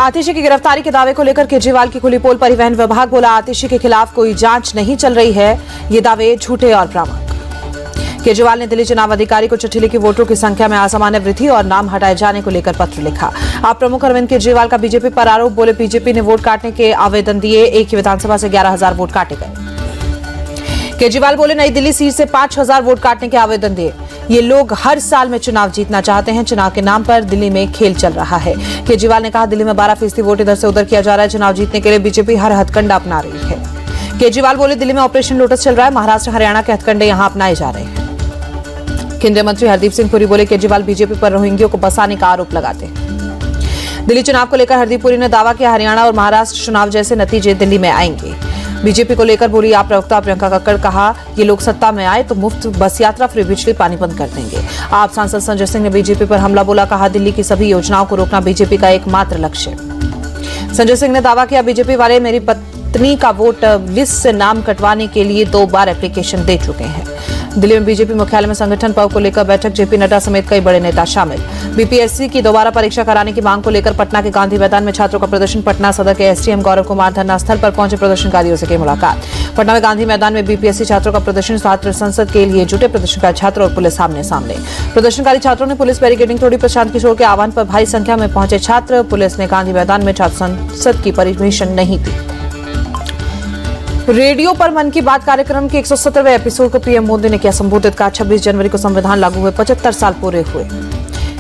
आतिशी की गिरफ्तारी के दावे को लेकर केजरीवाल की खुली पोल। परिवहन विभाग बोला आतिशी के खिलाफ कोई जांच नहीं चल रही है, ये दावे झूठे और भ्रामक। केजरीवाल ने दिल्ली चुनाव अधिकारी को चिट्ठी लिखी, वोटरों की संख्या में असामान्य वृद्धि और नाम हटाए जाने को लेकर पत्र लिखा। आप प्रमुख अरविंद केजरीवाल का बीजेपी पर आरोप, बोले बीजेपी ने वोट काटने के आवेदन दिए, एक ही विधानसभा से 11,000 वोट काटे गए। केजरीवाल बोले नई दिल्ली सीट से 5,000 वोट काटने के आवेदन दिए, ये लोग हर साल में चुनाव जीतना चाहते हैं, चुनाव के नाम पर दिल्ली में खेल चल रहा है। केजरीवाल ने कहा दिल्ली में 12% वोट इधर से उधर किया जा रहा है, चुनाव जीतने के लिए बीजेपी हर हथकंडा अपना रही है। केजरीवाल बोले दिल्ली में ऑपरेशन लोटस चल रहा है, महाराष्ट्र हरियाणा के हथकंडे यहां अपनाए जा रहे हैं। केंद्रीय मंत्री हरदीप सिंह पुरी बोले केजरीवाल बीजेपी पर रोहिंग्यों को बसाने का आरोप लगाते हैं। दिल्ली चुनाव को लेकर हरदीप पुरी ने दावा किया हरियाणा और महाराष्ट्र चुनाव जैसे नतीजे दिल्ली में आएंगे। बीजेपी को लेकर बोली आप प्रवक्ता प्रियंका कक्कड़, कहा ये लोग सत्ता में आए तो मुफ्त बस यात्रा, फ्री बिजली, पानी बंद कर देंगे। आप सांसद संजय सिंह ने बीजेपी पर हमला बोला, कहा दिल्ली की सभी योजनाओं को रोकना बीजेपी का एकमात्र लक्ष्य। संजय सिंह ने दावा किया बीजेपी वाले मेरी पत्नी का वोट लिस्ट से नाम कटवाने के लिए 2 बार एप्लीकेशन दे चुके हैं। दिल्ली में बीजेपी मुख्यालय में संगठन पर्व को लेकर बैठक, जेपी नड्डा समेत कई बड़े नेता शामिल। बीपीएससी की दोबारा परीक्षा कराने की मांग को लेकर पटना के गांधी मैदान में छात्रों का प्रदर्शन। पटना सदर के एसडीएम गौरव कुमार धरना स्थल पर पहुंचे, प्रदर्शनकारियों से की मुलाकात। पटना में गांधी मैदान में बीपीएससी छात्रों का प्रदर्शन, छात्र संसद के लिए जुटे प्रदर्शनकारी छात्र और पुलिस सामने सामने। प्रदर्शनकारी छात्रों ने पुलिस बैरिकेडिंग तोड़ी, प्रशांत किशोर के आह्वान पर भारी संख्या में पहुंचे छात्र। पुलिस ने गांधी मैदान में छात्र संसद की परमिशन नहीं दी। रेडियो पर मन की बात कार्यक्रम के 170वें एपिसोड को पीएम मोदी ने किया संबोधित, कहा 26 जनवरी को संविधान लागू हुए 75 साल पूरे हुए।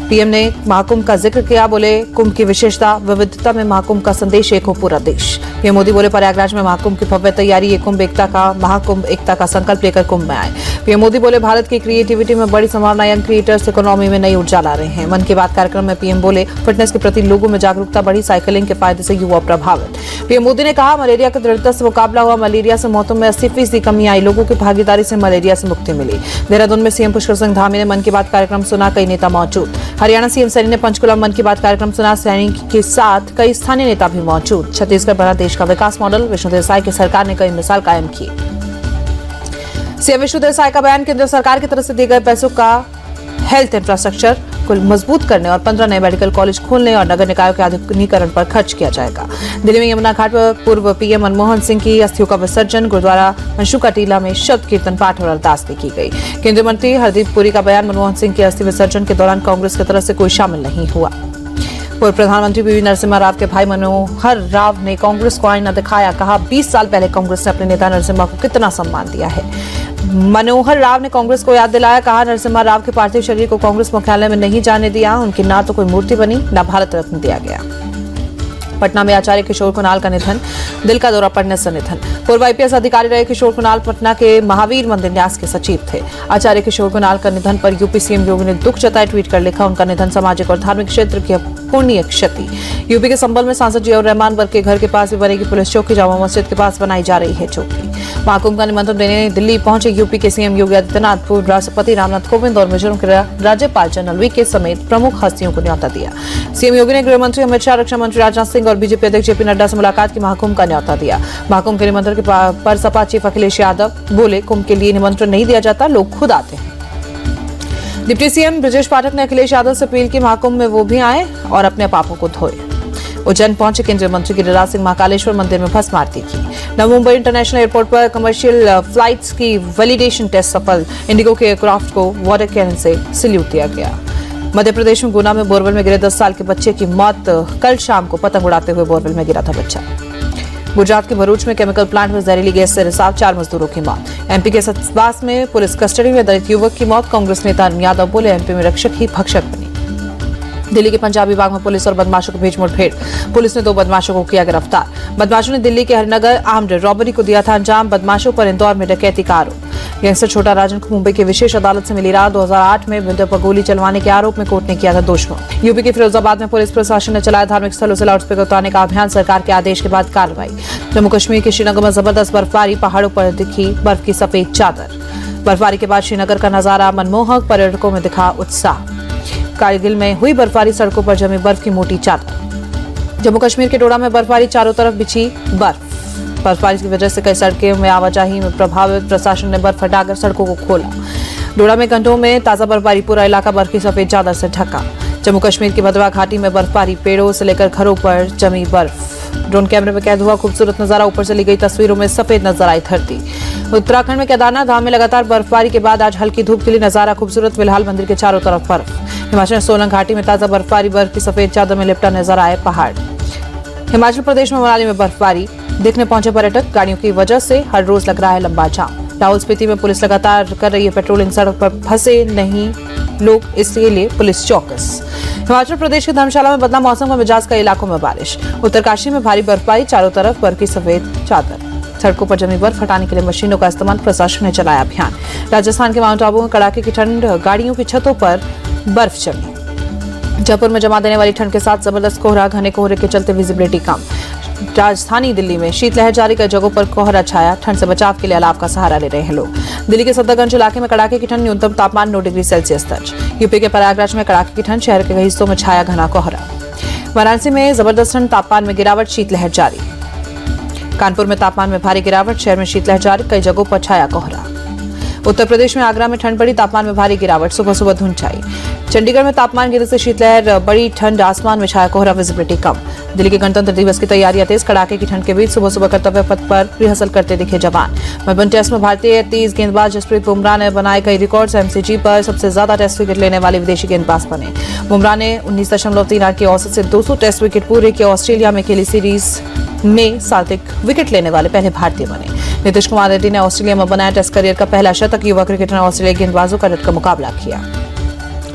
पीएम ने महाकुंभ का जिक्र किया, बोले कुंभ की विशेषता विविधता में महाकुंभ का संदेश, एक हो पूरा देश। पीएम मोदी बोले प्रयागराज में महाकुंभ की भव्य तैयारी, ये कुंभ एकता का, महाकुंभ एकता का संकल्प लेकर कुंभ में आए। पीएम मोदी बोले भारत की क्रिएटिविटी में बड़ी संभावना, यंग क्रिएटर्स इकोनॉमी में नई ऊर्जा ला रहे हैं। मन की बात कार्यक्रम में पीएम बोले फिटनेस के प्रति लोगों में जागरूकता बढ़ी, साइकिलिंग के फायदे से युवा प्रभावित। पीएम मोदी ने कहा मलेरिया की दृढ़ता से मुकाबला हुआ, मलेरिया से मौतों में 80% कमी आई, लोगों की भागीदारी से मलेरिया से मुक्ति मिली। देहरादून में सीएम पुष्कर सिंह धामी ने मन की बात कार्यक्रम सुना, कई नेता मौजूद। हरियाणा सीएम सैनी ने पंचकुला मन की बात कार्यक्रम सुना, सैनी के साथ कई स्थानीय नेता भी मौजूद। छत्तीसगढ़ बना देश का विकास मॉडल, विष्णुदेव साय की सरकार ने कई मिसाल कायम की। सीएम विष्णुदेव साय का बयान, केंद्र सरकार की तरफ से दिए गए पैसों का हेल्थ इंफ्रास्ट्रक्चर को मजबूत करने और 15 नए मेडिकल कॉलेज खोलने और नगर निकायों के आधुनिकीकरण पर खर्च किया जाएगा। दिल्ली में यमुना घाट पर पूर्व पीएम मनमोहन सिंह की अस्थियों का विसर्जन, गुरुद्वारा मनशुका टीला में शब्द कीर्तन पाठ और अरदास भी की गई। केंद्रीय मंत्री हरदीप पुरी का बयान, मनमोहन सिंह के अस्थि विसर्जन के दौरान कांग्रेस की तरफ से कोई शामिल नहीं हुआ। पूर्व प्रधानमंत्री पीवी नरसिम्हा राव के भाई मनोहर राव ने कांग्रेस को आईना दिखाया, कहा 20 साल पहले कांग्रेस ने अपने नेता नरसिम्हा को कितना सम्मान दिया है। मनोहर राव ने कांग्रेस को याद दिलाया, कहा नरसिम्हा राव के पार्थिव शरीर को कांग्रेस मुख्यालय में नहीं जाने दिया, उनकी ना तो कोई मूर्ति बनी, ना भारत रत्न दिया गया। पटना में आचार्य किशोर कुणाल का निधन, दिल का दौरा पड़ने से निधन। पूर्व आईपीएस अधिकारी रहे किशोर कुणाल पटना के महावीर मंदिर न्यास के सचिव थे। आचार्य किशोर कुणाल का निधन पर यूपी सीएम योगी ने दुख जताए, ट्वीट कर लिखा उनका निधन सामाजिक और धार्मिक क्षेत्र की पुण्य क्षति। यूपी के संबल में सांसद जियाउर रहमान वर्ग के घर के पास भी बनेगी पुलिस चौकी, जामा मस्जिद के पास बनाई जा रही है चौकी। महाकुंभ का निमंत्रण देने दिल्ली पहुंचे यूपी के सीएम योगी आदित्यनाथ, पूर्व राष्ट्रपति रामनाथ कोविंद और मिजोरम के राज्यपाल जनरल वीके समेत प्रमुख हस्तियों को न्यौता दिया। सीएम योगी ने गृह मंत्री अमित शाह, रक्षा मंत्री राजनाथ सिंह और बीजेपी अध्यक्ष जेपी नड्डा से मुलाकात की, महाकुंभ का न्यौता दिया। महाकुंभ के निमंत्रण पर सपा चीफ अखिलेश यादव बोले कुंभ के लिए निमंत्रण नहीं दिया जाता, लोग खुद आते हैं। डिप्टी सीएम ब्रजेश पाठक ने अखिलेश यादव से अपील की महाकुंभ में वो भी आए और अपने पापों को धोए। उज्जैन पहुंचे केंद्रीय मंत्री गिरिराज सिंह, महाकालेश्वर मंदिर में भस्म आरती की। नवी मुंबई इंटरनेशनल एयरपोर्ट पर कमर्शियल फ्लाइट्स की वैलिडेशन टेस्ट सफल, इंडिगो के एयरक्राफ्ट को वाटर कैनन से सल्यूट दिया गया। मध्य प्रदेश में गुना में बोरवेल में गिरे 10 साल के बच्चे की मौत, कल शाम को पतंग उड़ाते हुए बोरवेल में गिरा था बच्चा। गुजरात के भरूच में केमिकल प्लांट में जहरीली गैस से रिसाव, 4 मजदूरों की मौत। एमपी के सतबास में पुलिस कस्टडी में दलित युवक की मौत, कांग्रेस नेता अरुण यादव बोले एमपी में रक्षक ही भक्षक बनी। दिल्ली के पंजाबी बाग में पुलिस और बदमाशों के बीच मुठभेड़, पुलिस ने 2 बदमाशों को किया गिरफ्तार। बदमाशों ने दिल्ली के हरिनगर आर्म्ड रॉबरी को दिया था अंजाम, बदमाशों पर इंदौर में डकैती का आरोप। गैंगस्टर छोटा राजन को मुंबई की विशेष अदालत से मिली राहत, 2008 में विंटर पर गोली चलवाने के आरोप में कोर्ट ने किया था दोषमुक्त। यूपी के फिरोजाबाद में पुलिस प्रशासन ने चलाया धार्मिक स्थलों से लाउडस्पीकर उतारने का अभियान, सरकार के आदेश के बाद कार्रवाई। जम्मू कश्मीर के श्रीनगर में जबरदस्त बर्फबारी, पहाड़ों पर दिखी बर्फ की सफेद चादर। बर्फबारी के बाद श्रीनगर का नजारा मनमोहक, पर्यटकों में दिखा उत्साह। कारगिल में हुई बर्फबारी, सड़कों पर जमी बर्फ की मोटी चादर। जम्मू कश्मीर के डोडा में बर्फबारी, चारों तरफ बिछी बर्फ। बर्फबारी की वजह से कई सड़कों में आवाजाही में प्रभावित, प्रशासन ने बर्फ हटाकर सड़कों को खोला। डोडा में घंटों में ताजा बर्फबारी, पूरा इलाका बर्फ की सफेद चादर से ढका। जम्मू कश्मीर की भदवा घाटी में बर्फबारी, पेड़ों से लेकर घरों पर जमी बर्फ। ड्रोन कैमरे में कैद हुआ खूबसूरत नजारा, ऊपर से ली गई तस्वीरों में सफेद नजर आई धरती। उत्तराखंड में केदारनाथ धाम में लगातार बर्फबारी के बाद आज हल्की धूप खिली, नजारा खूबसूरत, फिलहाल मंदिर के चारों तरफ बर्फ। हिमाचल सोलंग घाटी में ताजा बर्फबारी, बर्फ की सफेद चादर में लिपटा नजर आए पहाड़। हिमाचल प्रदेश में मनाली में बर्फबारी, देखने पहुंचे पर्यटक, गाड़ियों की वजह से हर रोज लग रहा है लंबा जाम। लाहौल स्पीति में पुलिस लगातार कर रही है पेट्रोलिंग, सड़क पर फंसे नहीं लोग, इसके लिए पुलिस चौकस। हिमाचल प्रदेश के धर्मशाला में बदला मौसम का मिजाज, कई इलाकों में बारिश। उत्तरकाशी में भारी बर्फबारी, चारों तरफ बर्फ की सफेद चादर। सड़कों पर जमी बर्फ हटाने के लिए मशीनों का इस्तेमाल, प्रशासन ने चलाया अभियान। राजस्थान के माउंट आबू में कड़ाके की ठंड, गाड़ियों की छतों पर बर्फ जमी। जयपुर में जमा देने वाली ठंड के साथ जबरदस्त कोहरा, घने कोहरे के चलते विजिबिलिटी कम। राजधानी दिल्ली में शीतलहर जारी, कई जगहों पर कोहरा छाया, ठंड से बचाव के लिए अलाव का सहारा ले रहे हैं लोग। दिल्ली के सफदरगंज इलाके में कड़ाके की ठंड, न्यूनतम तापमान 9 डिग्री सेल्सियस दर्ज। यूपी के प्रयागराज में कड़ाके की ठंड, शहर के कई हिस्सों में छाया घना कोहरा। वाराणसी में जबरदस्त ठंड, तापमान में गिरावट, शीतलहर जारी। कानपुर में तापमान में भारी गिरावट, शहर में शीतलहर जारी, कई जगहों पर छाया कोहरा। उत्तर प्रदेश में आगरा में ठंड बढ़ी, तापमान में भारी गिरावट, सुबह सुबह धुंध छाई। चंडीगढ़ में तापमान गिरने से शीतलहर, बड़ी ठंड, आसमान में छाया कोहरा, विजिबिलिटी कम। दिल्ली के गणतंत्र दिवस की तैयारियां तेज, कड़ाके की ठंड के बीच सुबह सुबह कर्तव्य पथ पर रिहर्सल करते दिखे जवान। मेलबर्न टेस्ट में भारतीय तेज गेंदबाज जसप्रीत बुमराह ने बनाए कई रिकॉर्ड्स, एमसीजी पर सबसे ज्यादा टेस्ट विकेट लेने वाले विदेशी गेंदबाज बने। बुमराह ने 19.38 की औसत से 200 टेस्ट विकेट पूरे किए, ऑस्ट्रेलिया में खेली सीरीज में सर्वाधिक विकेट लेने वाले पहले भारतीय बने। नीतीश कुमार रेड्डी ने ऑस्ट्रेलिया में बनाया टेस्ट करियर का पहला शतक, युवा क्रिकेटर ने ऑस्ट्रेलियाई गेंदबाजों का डटकर मुकाबला किया।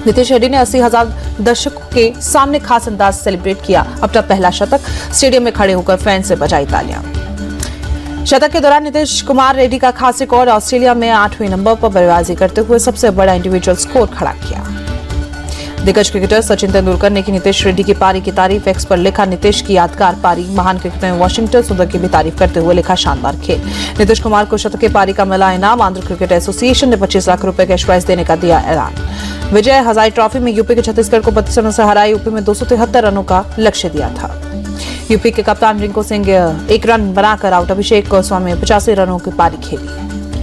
नीतीश रेड्डी ने 80,000 दर्शकों के सामने खास अंदाज से सेलिब्रेट किया अपना पहला शतक, स्टेडियम में खड़े होकर फैन से बजाई तालियां। शतक के दौरान नीतीश कुमार रेड्डी का खास रिकॉर्ड, ऑस्ट्रेलिया में 8वें नंबर पर बल्लेबाजी करते हुए सबसे बड़ा इंडिविजुअल स्कोर खड़ा किया। दिग्गज क्रिकेटर सचिन तेंदुलकर ने की नीतीश रेड्डी की पारी की तारीफ, एक्स पर लिखा नीतीश की यादगार पारी, महान क्रिकेटर में वाशिंगटन सुंदर की भी तारीफ करते हुए लिखा शानदार खेल। नीतीश कुमार को शतक की पारी का मिला इनाम, आंध्र क्रिकेट एसोसिएशन ने 25 लाख रुपए कैश प्राइज देने का दिया ऐलान। विजय हजारे ट्रॉफी में यूपी के छत्तीसगढ़ को 32 रनों से हराया, यूपी में 273 रनों का लक्ष्य दिया था। यूपी के कप्तान रिंकू सिंह 1 रन बनाकर आउट, अभिषेक गोस्वामी 85 रनों की पारी खेली।